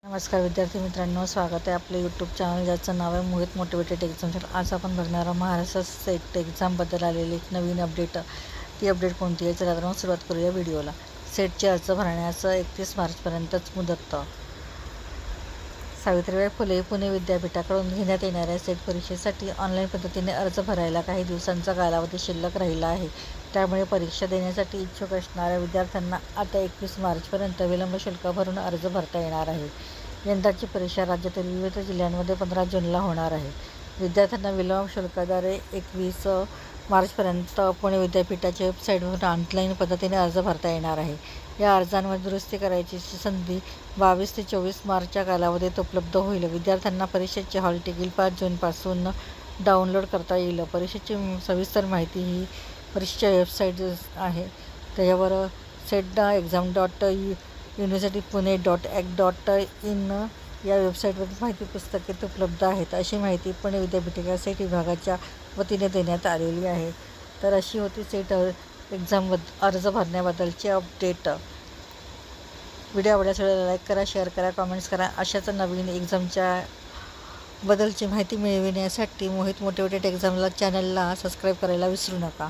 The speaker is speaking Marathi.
नमस्कार विद्यार्थी मित्रांनो, स्वागत आहे आपले यूट्यूब चॅनल ज्याचं नाव आहे मोहित मोटिवेटेड एक्झाम. आज आपण बघणार आहोत महाराष्ट्र सेट एक्झामबद्दल आलेली एक नवीन अपडेट. ती अपडेट कोणती आहे? चला तर मग सुरुवात करूया व्हिडिओला. सेटचे अर्ज भरण्याचं 31 मार्चपर्यंतच मुदत. सावित्रीबाई फुले पुणे विद्यापीठाकडून घेण्यात येणाऱ्या सेट परीक्षेसाठी ऑनलाईन पद्धतीने अर्ज भरायला काही दिवसांचा कालावधी शिल्लक राहिला आहे. त्यामुळे परीक्षा देण्यासाठी इच्छुक असणाऱ्या विद्यार्थ्यांना आता 21 मार्चपर्यंत विलंब शुल्क भरून अर्ज भरता येणार आहे. यंदाची परीक्षा राज्यातील विविध जिल्ह्यांमध्ये 15 जूनला होणार आहे. विद्यार्थ्यांना विलंब शुल्काद्वारे 21 मार्चपर्यंत पुणे विद्यापीठाच्या वेबसाईटवरून ऑनलाईन पद्धतीने अर्ज भरता येणार आहे. या अर्जांवर दुरुस्ती करायची संधी 22 ते 24 मार्चच्या कालावधीत उपलब्ध होईल. विद्यार्थ्यांना परीक्षेचे हॉल तिकीट 5 जूनपासून डाउनलोड करता येईल. परीक्षेची सविस्तर माहिती ही परीक्षेच्या वेबसाईट आहे. त्याच्यावर set.exam.universitypune.ac.in या वेबसाईटवर माहिती पुस्तके उपलब्ध आहेत. अशी माहिती पुणे विद्यापीठाच्या सेट विभागाच्या वतीने देण्यात आलेली आहे. तर अशी होती सेट एक्झाम अर्ज भरण्याबद्दलची अपडेट. व्हिडिओ आवडल्यास लाईक करा, शेअर करा, कमेंट्स करा. अशाच नवीन एक्झामच्या बद्दलची माहिती मिळविण्यासाठी मोहित मोटिवेटेड एक्झामला चॅनलला सबस्क्राईब करायला विसरू नका.